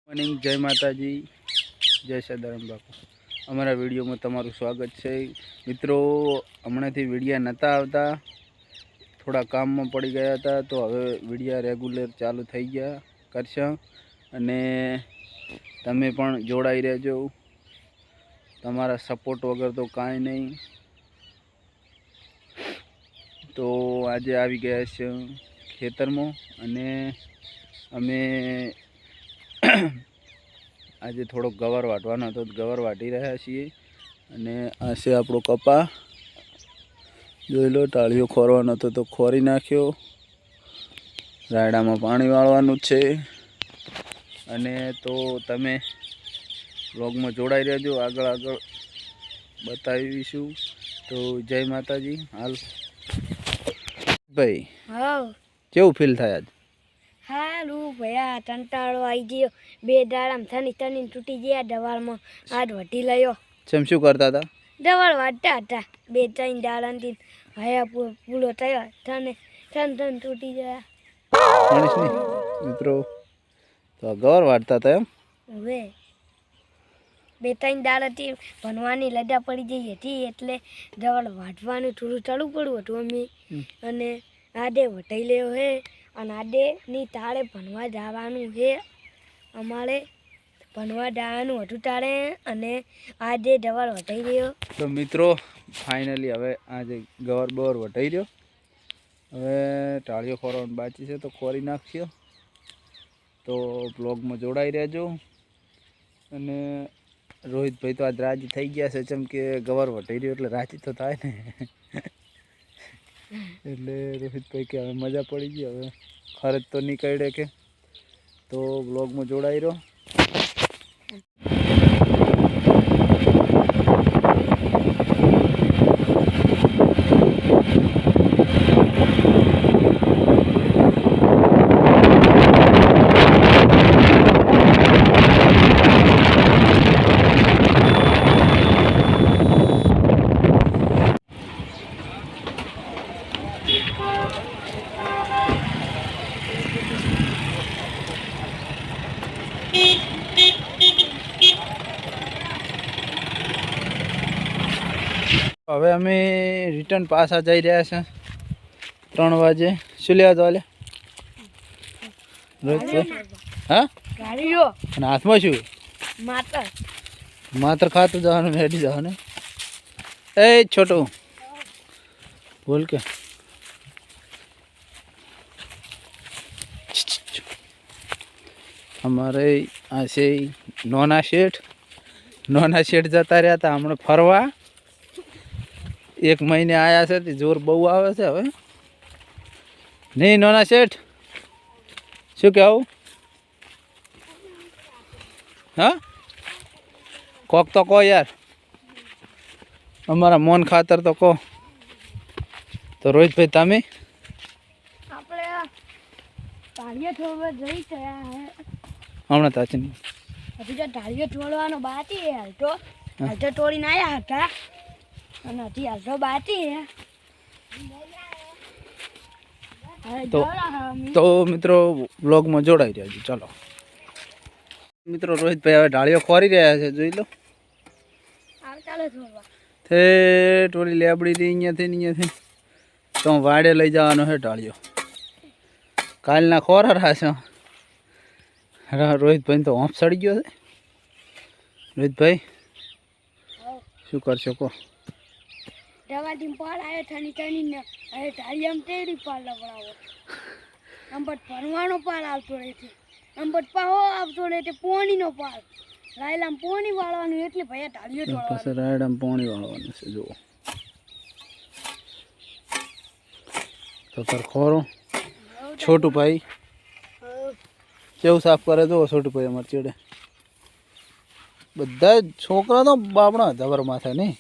Morning, જય માતાજી, જય સદારામ બાપુ। અમારા વિડીયોમાં તમારું સ્વાગત છે મિત્રો। હમણાંથી વિડીયા નહોતા આવતા, થોડા કામમાં પડી ગયા હતા, તો હવે વિડીયા રેગ્યુલર ચાલુ થઈ ગયા કરશે। અને તમે પણ જોડાઈ રહેજો, તમારા સપોર્ટ વગર તો કાંઈ નહીં। તો આજે આવી ગયા છે ખેતરમાં અને અમે આજે થોડોક ગવાર વાટવાનો હતો, ગવાર વાટી રહ્યા છીએ। અને આ છે આપણો કપા, જોઈ લો। ટાળીઓ ખોરવાનો હતો તો ખોરી નાખ્યો, રાયડામાં પાણી વાળવાનું છે। અને તો તમે વ્લોગમાં જોડાઈ રહેજો, આગળ બતાવીશું। તો જય માતાજી। હાલ ભાઈ કેવું ફીલ થાય આજ? હારું ભયા, કંટાળો આવી ગયો। બે દાડામાં થની તૂટી ગયા દવાળમાં, આજ વટી લયો। શું કરતા હતા? દવાળ વાટતા હતા બે ત્રણ દાડાથી, હયા પૂરો થયો, થન તૂટી ગયા મિત્રો। તો ગવાર વાટતા હતા એમ? હવે બે ત્રણ દાડાથી ભણવાની લડા પડી ગઈ હતી, એટલે દવાળ વાટવાનું થોડું ચાલુ પડ્યું હતું અમે। અને આડે વટાઈ લેવો હે, અને આડેની તાળે ભણવા જવાનું છે અમારે, ભણવા જવાનું હતું તાળે, અને આજે દવાળ વટાઈ રહ્યો। તો મિત્રો ફાઇનલી હવે આજે ગવાર બવાર વટાઈ રહ્યો, હવે ટાળીઓ ખોરવાનું બાકી છે તો ખોરી નાખશો। તો બ્લોગમાં જોડાઈ રહેજો। અને રોહિતભાઈ તો આજ રાજી થઈ ગયા છે, જેમ કે ગવાર વટાઈ રહ્યો એટલે રાજી તો થાય ને। એટલે રોહિતભાઈ કે હવે મજા પડી ગઈ, હવે ખર્ચ તો નીકળે કે। તો બ્લોગમાં જોડાઈ રહ્યો। હવે અમે રિટર્ન પાછા જઈ રહ્યા છે 3 વાગે। શું લેવા તો હાલે રોહિતભાઈ? હા, અને હાથમાં શું? માત્ર ખાતું જવાનું, હેડી જવાનું। એ છોટું બોલ કે અમારે આ છે નોના શેઠ જતા રહ્યા હતા હમણાં ફરવા। 1 મહિને આયા છે, જોર બહુ આવે છે હવે નહીં નોના શેઠ? શું કહેવું? હા, કોક તો કહો યાર, અમારા મોન ખાતર તો કહો। તો રોહિતભાઈ તમે હમણાં તાચ નહીં, હજી તો ઢાળીઓ તોડવાનો બાકી છે, હાલ તો તોડીને આવ્યા હતા, અને હજી હાલ તો બાકી છે। તો મિત્રો બ્લોગમાં જોડાઈ રહ્યા ચાલો મિત્રો। રોહિતભાઈ હવે ઢાળીઓ ખોરી રહ્યા છે, જોઈ લો। તે ટોળી લેબડી અહીંયાથી તો વાડે લઈ જવાનો છે ઢાળીઓ, કાલના ખોરા છે। રોહિતભાઈ તો હોંફ સડી ગયો છે। રોહિતભાઈ શું કરશો કહો? દવાથી પાર આવ્યો થની ને, હવે ઢાળીયામાં તેડી પાર લવડાવો, અંબટ ભરવાનો પાર આવતો રહે છે, અંબટ પાહો આવતો રહે છે પોણીનો પાર, રાયલામાં પોણી વાળવાનું, એટલે ભૈયા ઢાળીઓ પછી રાયડામાં પોણી વાળવાનું છે। જુઓ તો તાર ખોરો છોટું ભાઈ કેવું સાફ કરે, જુઓ છોટું ભાઈ અમારે ચેડે। બધા છોકરા તો બાપણા જબર માથે નહીં।